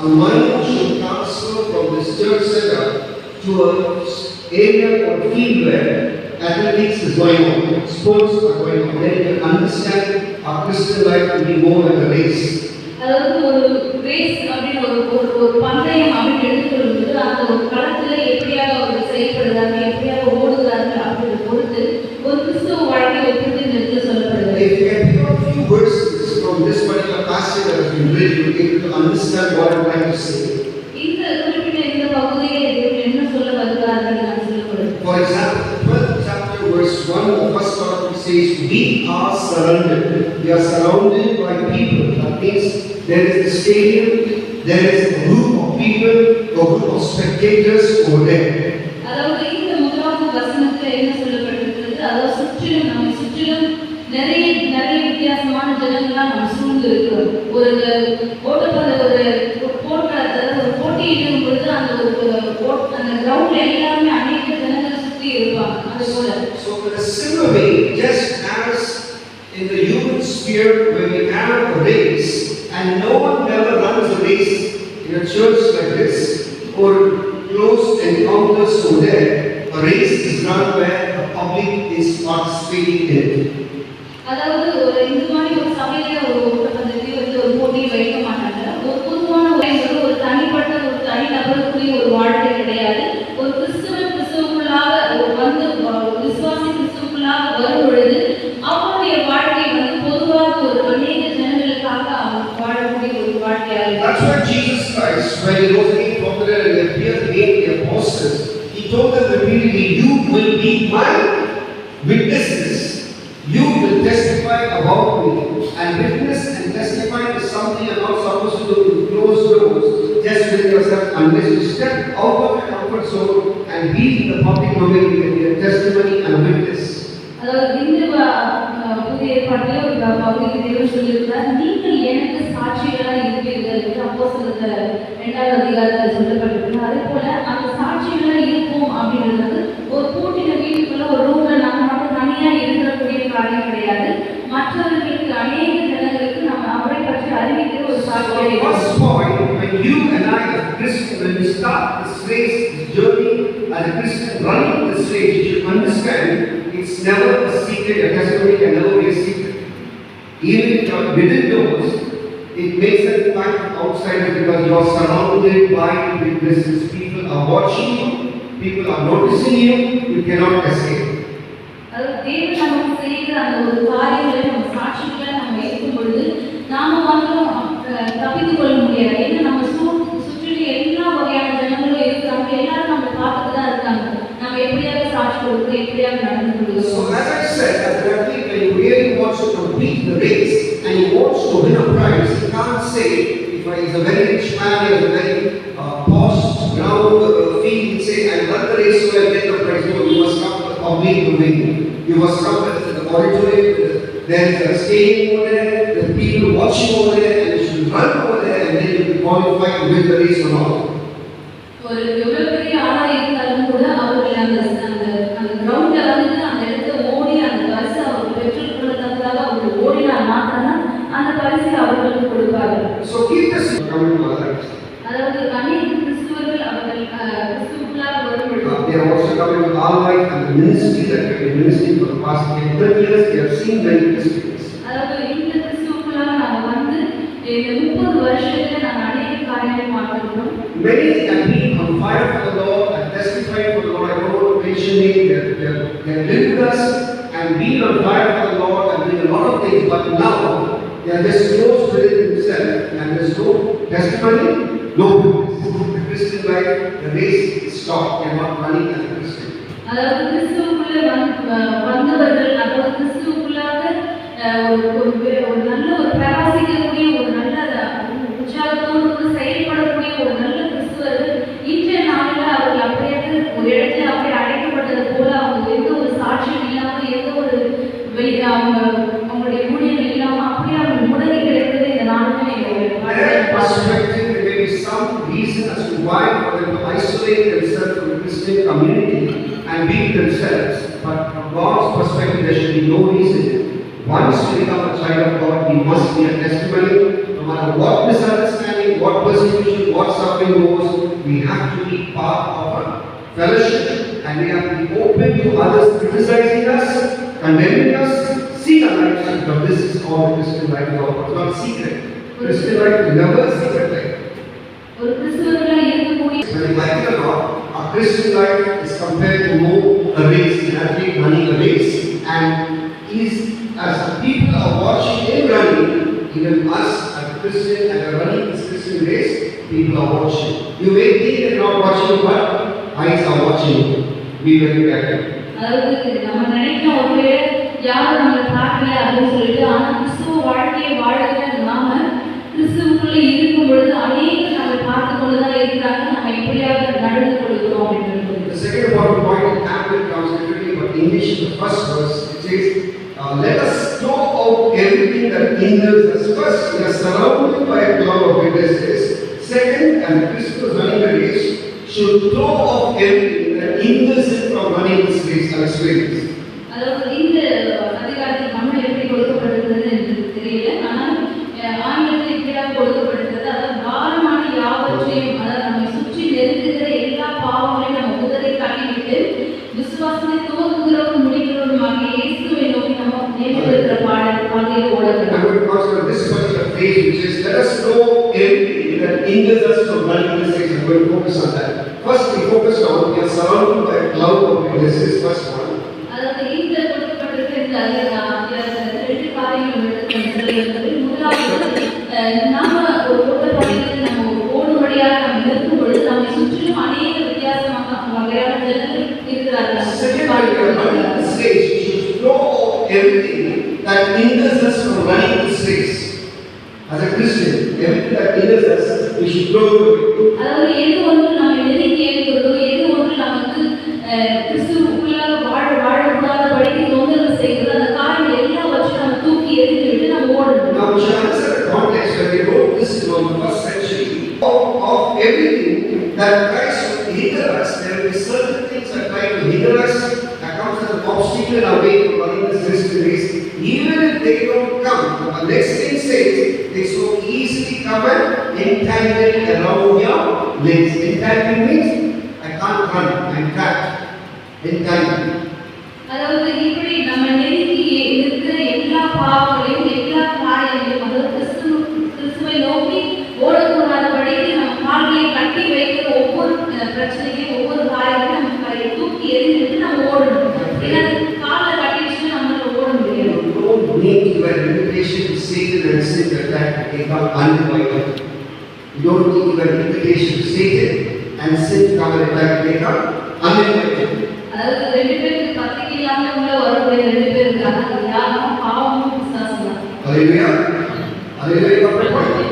money should transfer from this church center to an area or field where athletics is going on, sports are going on. Then you can understand our Christian life to be more like a race. அதாவது ஒரு race அப்படின்னு ஒரு பந்தயம் அப்படின்னு எடுத்துக்கொள்வது அந்த ஒரு களத்துல எப்படியாக அவர் செயல்படுறாங்க, எப்படியாக ஓடுகிறாங்க அப்படின்னு பொறுத்து ஒரு கிறிஸ்துவ வாழ்க்கை எப்படி நிறுத்த சொல்லப்படுது. If you can pick up a few verses from this particular passage that has been read, you will be able to understand what I'm trying to say. இந்த குறிப்பிட்ட இந்த பகுதியை என்ன சொல்ல வருகிறார்கள் நான் சொல்லப்படுது. For example, 12th chapter verse 1, the first part says, we are surrounded. We are surrounded by people. That means there is a stadium, there is a group of people, a group of spectators over there. அதாவது இந்த முதலாவது வசனத்துல என்ன சொல்லப்பட்டிருக்கிறது, அதாவது சுற்றிலும் நம்மை சுற்றிலும் நிறைய வித்தியாசமான ஜனங்கள்லாம் நம்ம சூழ்ந்து இருக்கிறோம். ஒரு ஓட்டப்பந்த ஒரு போர்க்களத்துல ஒரு போட்டியிடும் பொழுது அந்த அந்த கிரவுண்ட்ல எல்லாருமே அநேக ஜனங்கள் சுற்றி இருப்பாங்க. அது போல So in a similar way, just as in the human sphere when we have a race and no one ever runs a race in a church like this or close encounters over there, a race is run where the public is participating in it. அதாவது ஒரு இந்த மாதிரி ஒரு சபையில ஒரு ஓட்டப்பந்தயத்தை ஒரு போட்டி வைக்க மாட்டாங்க. ஒரு பொதுவான ஒரு தனிப்பட்ட ஒரு தனி நபருக்குரிய ஒரு வாழ்க்கை கிடையாது. ஒரு கிறிஸ்துவுக்குள்ளாக வந்து விசுவாசி கிறிஸ்துவுக்குள்ளாக வரும் பொழுது அவருடைய வாழ்க்கை வந்து பொதுவாக ஒரு அநேக ஜனங்களுக்காக அவர் வாழக்கூடிய ஒரு வாழ்க்கையாக. That's why Jesus Christ, when he was being popular and appeared again the apostles, he told them repeatedly, you will be my witnesses. You will testify about me. And witness and testify is something you're not supposed to do in closed doors, just with yourself, unless you step out of your comfort zone and be in the public domain with your testimony and witness. அதாவது இந்த புதிய ஏற்பாட்டில் ஒரு பகுதியில் தேவன் சொல்லியிருக்கிறார், நீங்கள் எனக்கு சாட்சிகளாக இருப்பீர்கள் என்று அப்போஸ்தலர் 2ஆம் அதிகாரத்தில் சொல்லப்பட்டிருக்கு. அதே போல அந்த சாட்சிகளாக இருப்போம் அப்படின்றது ஒரு கூட்டின வீட்டுக்குள்ள ஒரு ரூம்ல நம்ம மட்டும் தனியா இருக்கக்கூடிய காரியம் கிடையாது. மற்றவர்களுக்கு அநேக ஜனங்களுக்கு நம்ம அவரை பற்றி அறிவிக்கிற ஒரு சாட்சியாக. First point, when you and I as Christians, when we start this race, this journey as a Christian running this race, you should understand it's never a secret. Your testimony can never be a secret. Even if you are within doors, it makes an impact outside because you are surrounded by witnesses. People are watching you, people are noticing you, you cannot escape. அதாவது தேவன் நமக்கு செய்கிற அந்த ஒரு காரியங்களை நம்ம சாட்சிகளை நம்ம இருக்கும் பொழுது நாம வந்து தப்பித்து கொள்ள முடியாது. ஏன்னா நம்ம சுற்றிலும் எல்லா வகையான ஜனங்களும் இருக்கிறாங்க, எல்லாரும் நம்ம பார்த்துட்டு தான் இருக்காங்க. நம்ம எப்படியாக சாட்சி கொடுக்குறோம், எப்படியாக நடந்து கொள்கிறோம். So as I said, as an athlete, when you really want to complete the race and you want to win a prize, you can't say, if I is a very rich man, he has a very posh ground field, and say, I run the race so I get the prize. No, you must come to the public domain. You must come to the auditorium. There is a stadium over there, the people watching over there, and you should run over there, and then you will be qualified to win the race or not. ஒரு எவ்வளவு பெரிய ஆளா இருந்தாலும் கூட அவர்கள் அந்த கிரவுண்ட்ல வந்து அந்த இடத்துல ஓடி அந்த பரிசு அவர்கள் பெற்றுக் கொள்ளத்தக்கதாக அவர்கள் ஓடினால் மாத்திரம்தான் அந்த பரிசை அவர்களுக்கு கொடுப்பார்கள். So keep this coming to others. அதாவது அநேக கிறிஸ்துவர்கள் அவர்கள் கிறிஸ்துவுக்குள்ளாக வரும்பொழுது They are also coming to our life and the ministry that we have been ministering for the past 30 years. We have seen many Christians. அதாவது இந்த கிறிஸ்துவுக்குள்ளாக நாங்கள் வந்து இந்த 30 வருஷத்துல நாங்கள் அநேக காரியங்களை பார்க்கிறோம். Many have been on fire for the Lord and testified for the Lord. I don't want to mention names. They have lived with us and been on fire for the Lord and doing a lot of things. But now they are just closed within themselves and there's no testimony, no witness. The Christian life, the race is stopped. They are not running as a Christian. அதாவது கிறிஸ்துவுக்குள்ள வந்தவர்கள் அதாவது கிறிஸ்துவுக்குள்ளாக ஒரு நல்ல ஒரு பிரகாசிக்கக்கூடிய ஒரு நல்ல உற்சாகத்தோடு செயல்படக்கூடிய ஒரு நல்ல கிறிஸ்துவர்கள் இன்றைய நாளில் அவர்கள் அப்படியே ஒரு இடத்துல அப்படியே அடைக்கப்பட்டது போல அவங்க எந்த ஒரு சாட்சியம் இல்லாமல் எந்த ஒரு அவங்களுடைய ஊழியர்கள் இல்லாமல் அப்படியே அவங்க முடங்கி கிடைப்பது இந்த நாளில் some reason as to why for them to isolate themselves from the Christian community and be themselves. But from God's perspective, there should be no reason. Once you become a child of God, you must be a testimony. No matter what misunderstanding understanding what persecution, what suffering was, we have to be part of a fellowship and we have to be open to others criticizing us, condemning us, see our lives. But this is all the Christian life is all. It's not secret. Christian life is never a secret life. When you like it or not, our Christian life is compared to more a race, an athlete running a race, and as people are watching him running, even us as a Christian and are running this Christian race, people are watching. You may think they're not watching, but eyes are watching. Be very careful. அதாவது நம்ம நினைக்கிறோம் ஒருவேளை யாரும் நம்மளை பார்க்கல அப்படின்னு சொல்லிட்டு, ஆனால் கிறிஸ்துவ வாழ்க்கையை வாழ்கிற நாம கிறிஸ்துவுக்குள்ள இருக்கும் பொழுது அநேகர் நம்மை பார்த்து கொண்டுதான் இருக்கிறாங்க. நம்ம எப்படியாவது நடந்து கொள்கிறோம் அப்படின்னு. The second important point in Catholic comes literally, but English the first verse it says, let us throw out everything that hinders us. First, we are surrounded by a cloud of witnesses. Second, and Christians running the race should throw off everything that hinders it from running this race. I'll explain this. அதாவது இந்த அதிகாரத்தில் தமிழ் எப்படி கொடுக்கப்பட்டிருக்கிறது என்று தெரியல, ஆனால் ஆங்கிலத்தில் இப்படியாக கொடுக்கப்பட்டிருக்கிறது. அதாவது பாரமான யாவற்றையும், அதாவது நம்மை சுற்றி நெருங்குகிற எல்லா பாவங்களையும் நம்ம முதலை தள்ளிவிட்டு விசுவாசத்தை துவங்குகிறவரும் முடிக்கிறவருமாக இயேசுவை நோக்கி நம்ம நேர்ந்திருக்கிற பாதையை ஓட வேண்டும். I would consider this particular phrase which is let us throw everything that hinders us from running this race. I'm going to focus on that. First, we focus on we are surrounded by a cloud of witnesses. First one. அதாவது இந்த கொடுக்கப்பட்டிருக்கிற இந்த ரெண்டு காரியங்கள் எடுத்து முதலாவது நாம ஒரு ஓட்டப்படையில் நம்ம ஓடும்படியாக நம்ம இருக்கும் பொழுது நம்மை சுற்றிலும் அநேக வித்தியாசமாக வகையான ஜனங்கள் இருக்கிறார்கள். Everything that hinders us from running this race. As a Christian, everything that hinders us, we should throw it away. அதாவது எது ஒன்று நம்ம நெருங்கி ஏறுகிறதோ, எது ஒன்று நமக்கு கிறிஸ்துவுக்குள்ளாக வாழக்கூடாதபடிக்கு தொந்தரவு செய்கிறது, அந்த காரியங்கள் எல்லாவற்றையும் நம்ம தூக்கி எறிந்துவிட்டு நம்ம ஓடணும். Now, we should answer the context when they wrote this in the first century of everything that tries to hinder us. There will be certain things that try to hinder us, that comes as an obstacle in our way to running this Christian race. Even if they don't come, the next thing says they so easily come and entangle around your legs. Entangle means I can't run, I'm trapped. Entangle. அதாவது இப்படி நம்ம நெருங்கி இருக்கிற எல்லா பாவங்களையும் எல்லா காரியங்களையும், அதாவது கிறிஸ்துவை நோக்கி ஓடக்கூடாதபடிக்கு நம்ம கால்களை கட்டி வைக்கிற ஒவ்வொரு பிரச்சனையும் ஒவ்வொரு காரியத்தையும் நம்ம தூக்கி எறிந்துட்டு நம்ம ஓடணும். ஏன்னா காலை கட்டிடுச்சுன்னா நம்மளால ஓட முடியாது. Don't need your invitation to Satan and sin attack to take out uninvited. You don't need your invitation to Satan and sin come and attack to take out uninvited. அதாவது ரெண்டு பேருக்கு பத்திக்கு இல்லாம உள்ள வரக்கூடிய ரெண்டு பேர் இருக்காங்க. யாரும் பாவமும் பிசாசும். Hallelujah. Hallelujah.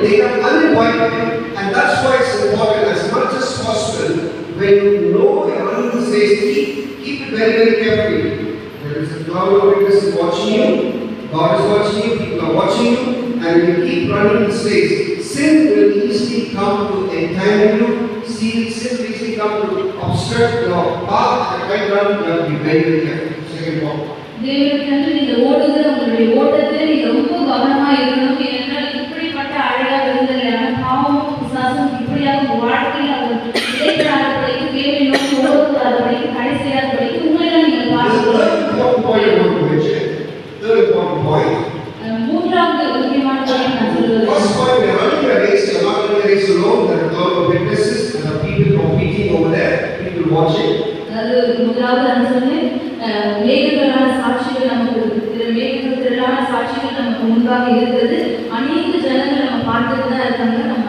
They are uninvited, and that's why it's important as much as possible when you know you're running this race, keep it very, very carefully. There is a cloud of witnesses watching you. God is watching you. People are watching you, and you keep running this race. Sin will easily come to entangle you. Sin will easily come to obstruct your path. And right now, you have to be very, very careful. Second one. தேவனுக்கு நீங்க ஓடுகிற உங்களுடைய ஓட்டத்தை நீங்க ரொம்ப கவனமா இருக்கணும். ஏனென்றால் இப்படிப்பட்ட அழகா விருந்தலையான பாவமும் பிசாசும் இப்படியாக வாழ்க்கையில் அவர் இடைப்படாதபடிக்கு தேவை நோக்கி ஓடக்கூடாதபடிக்கு கடைசியாதபடிக்கு உங்களெல்லாம் நீங்கள் பார்க்கணும். மூன்றாவது முக்கியமான பாயிண்ட் நான் சொல்லுவேன். First point, we are running a race. We are not running a race alone. There are a lot of witnesses and there are people competing over there, people watching. அதாவது முதலாவது நான் சொன்னேன், மேகங்களான சாட்சிகள் நமக்கு மேகங்களான சாட்சிகள் நமக்கு முன்பாக இருக்கிறது. அநேக ஜனங்கள் நம்ம பார்த்துட்டு தான் இருக்காங்க. நம்ம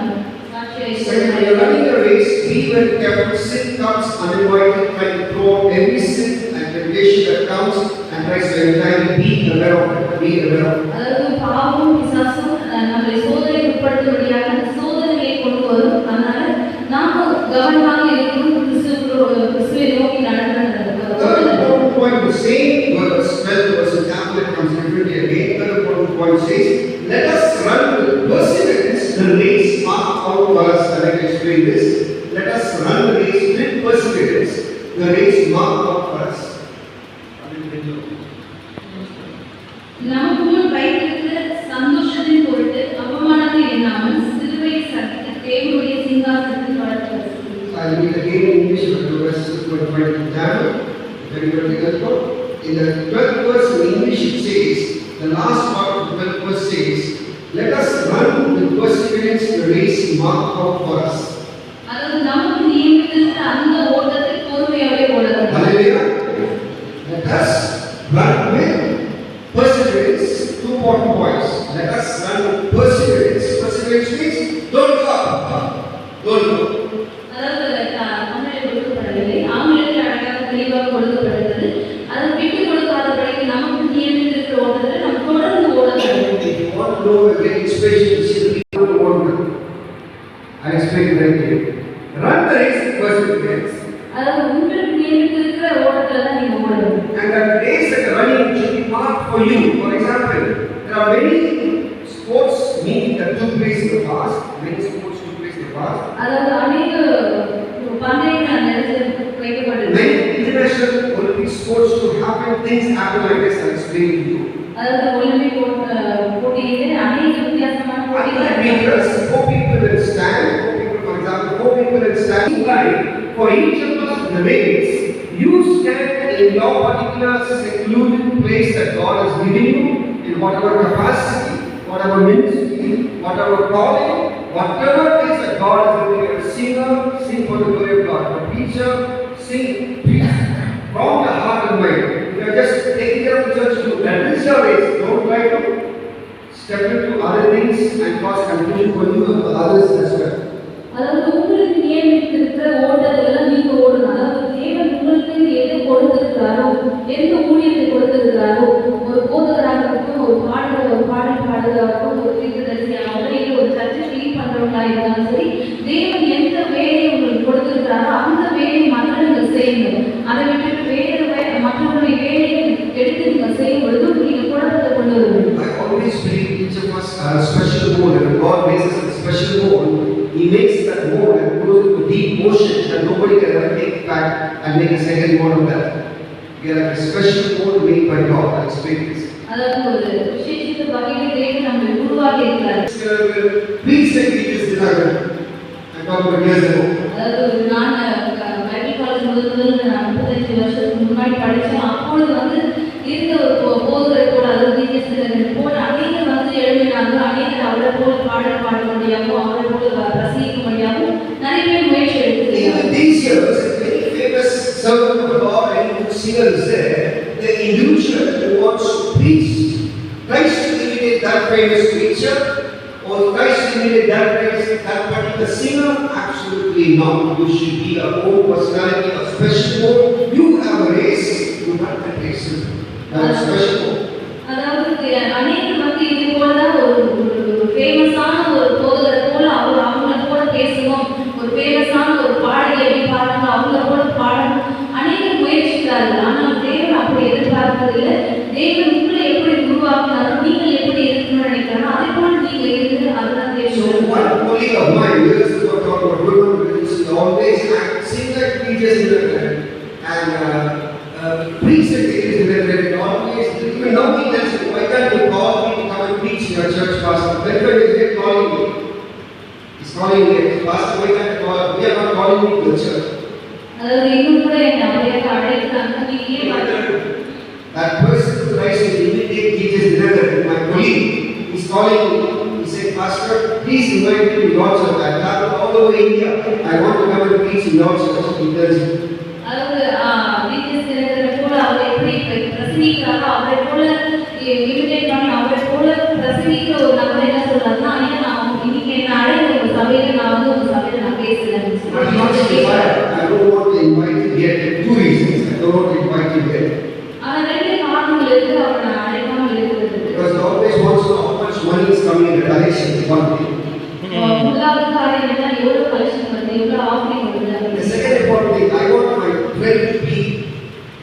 Second, when you are running a race, be very careful. Sin comes uninvited, try to throw every sin and temptation that comes and tries to entangle. Be aware of it. Be aware of it. அதாவது பாவமும் பிசாசும் நம்மை சோதனை உட்படுத்தும்படியாக சோதனையை கொண்டு வரும். அதனால நாம கவனமாக இருக்கணும். கிறிஸ்துவை நோக்கி நடக்கிறது. Point the same verse, 12 verse in Catholic comes differently again. Third important point says, let us run with perseverance the race marked out for us. And I can explain this. Let us run the race with perseverance, the race marked out for us. நமக்கு முன் வைத்திருக்கிற சந்தோஷத்தின் பொருட்டு அவமானத்தை எண்ணாமல் சிலுவையை சகித்து I'll read again in English, verses 25 to Daniel. In the 12th verse in English it says, the last part of the 12th verse says, let us run with perseverance the race marked out for us. Hallelujah. Let us run with perseverance. Two important points. Let us run with perseverance. Perseverance means don't give up. Don't give up. If you want to know a great inspiration to see the people who want to, I explain very clearly. Run the race with perseverance. And that race that you're running should be marked for you. For example, there are many sports meet that took place in the past. Many sports took place in the past. Many international Olympic sports to happen, things happen like this. I'll explain to you. Because 4 people will stand. 4 people, for example, 4 people will stand. For each of us in the race, you stand in your particular secluded place that God has given you, in whatever capacity, whatever ministry, whatever calling, whatever it is that God has given you. A singer, sing for the glory of God. A preacher, sing, preach from the heart and mind. You are just taking care of the church too. That is your race. Don't try to step into other things and cause confusion for you and for others as well. எந்த ஊழியத்தை கொடுத்திருக்கிறாரோ, ஒரு போதகராகட்டும், ஒரு பாடல் பாடுறதாகட்டும், ஒரு தீர்க்கதரிசியாக இல்லை, ஒரு சர்ச்சை lead பண்றவங்களா இருந்தாலும் சரி, தேவன் எந்த வேலையை உங்களுக்கு கொடுத்திருக்கிறாரோ அந்த வேலையை மற்றவர்கள் செய்யுங்க. அதை விட்டுட்டு வேறு மற்றவர்களுடைய வேலையை எடுத்து நீங்கள் செய்யும் பொழுது நீங்கள் குழப்பத்தை கொண்டு வருவீங்க. I always believe each of us are a special mode, and God makes us a special mode. He makes that mode and goes into deep motion that nobody can ever take back and make a second mode of that. We are like a special mode made by God. I explain this. அதாவது ஒரு விசேஷித்த வகையில் தேவன் நம்மை உருவாக்கி இருக்கிறார். Please take this dinner. I talked about years ago. அதாவது நான் பைபிள் காலேஜ் முதல்ல 35 வருஷத்துக்கு முன்னாடி படித்தேன். அப்பொழுது இருந்த ஒரு போதகரை போல, அதாவது தீர்க்கதரிசி போல அநேகர் எழுதினாங்க. அநேகர் அவரை போல பாடல் பாட முடியாமல், அவரை போல ரசிக்க முடியாமல் நிறைய பேர் முயற்சி எடுத்துருக்காங்க. These years, many famous servants of the Lord and singers there, the individual who wants to preach, tries to imitate that famous preacher or tries to imitate that particular singer. Absolutely not. You should be your own personality, a special mode. You have a race, you have that race. That's special mode. அதாவது அநேகர் இது போல ஒரு ஃபேமஸான ஒரு போதகரை போல அவங்கள போல பேசணும், ஒரு ஃபேமஸான ஒரு பாடகை எப்படி பாடணும், அவங்கள போல பாடணும், அநேகர் முயற்சிக்கிறார்கள். ஆனால் தேவன் அப்படி எதிர்பார்ப்பதில்லை. தேவன் உங்களை எப்படி உருவாக்கினாரோ, நீங்கள் எப்படி இருக்கணும்னு நினைக்கிறாரோ அதே போல நீங்க இருந்து அதுதான் தேவன். So one colleague of mine, years ago, talked about women, always sing like preachers in the land and preach like preachers in the land. Always, even now he tells me, why can't you call me to come and preach in your church, pastor? When is he calling me? He's calling me, pastor, why can't you call? We are not calling me to the church. அதாவது இன்னும் கூட என்ன அப்படியே அழைக்கிறாங்க. நீங்க ஏன் that person who tries to imitate Jesus Dinakar, my colleague, is calling me. He said, Pastor, please invite me to your church. I travel all over India. I want to come and preach in your church. He tells me. அதாவது தீர்க்கதரிசி போல அவர் எப்படி பிரசங்கிக்கிறாரோ அவரை போல imitate பண்ணி அவரை போல பிரசங்கிக்கிற ஒரு நபர் என்ன சொல்றாருன்னா, இன்னைக்கு என்ன அழைத்த ஒரு சபையில உங்க சபையில நான் பேசுறேன். I don't want to invite you here. Two reasons. I don't want to invite you here. ஆனா ரெண்டு காரணங்கள் இருக்கு அவரை நான் அழைக்காமல் இருக்கிறது. Because he always wants to know how much money is coming in the direction. One thing. முதலாவது காரியம் என்ன, எவ்வளவு கலெக்ஷன் வருது, எவ்வளவு ஆஃபரிங் வருது. The second important thing, I want my friend to be,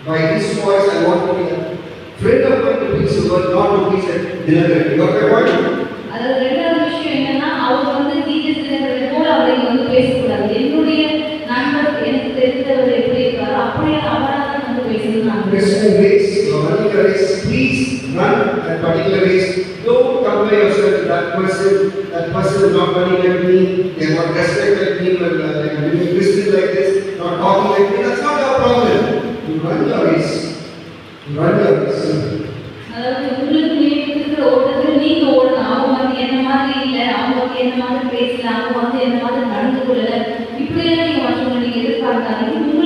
by his voice, I want to be a friend of mine to preach the word, not to preach at dinner. You got my point? அதாவது ரெண்டாவது விஷயம் என்னன்னா, அவர் தீர்க்கதரிசி போல அவரை பேசக்கூடாது. என்னுடைய நண்பர் எனக்கு தெரிந்தவர் எப்படி இருக்காரோ அப்படியே அவராக பேசணும். Christian race, running a race, please run that particular race. Don't compare yourself to that person. That person is not running like me. They are not dressed like me, but like a Christian like this. run the race. Run the race. அதாவது உங்களுக்கு நியமித்திருக்கிற ஓட்டத்தில் நீங்க ஓடணும். அவங்க வந்து என்ன மாதிரி இல்லை, அவங்க வந்து என்ன மாதிரி பேசல, அவங்க வந்து என்ன மாதிரி நடந்து கொள்ளல, இப்படியெல்லாம் நீங்க மற்றவங்களை நீங்க எதிர்பார்க்காதீங்க.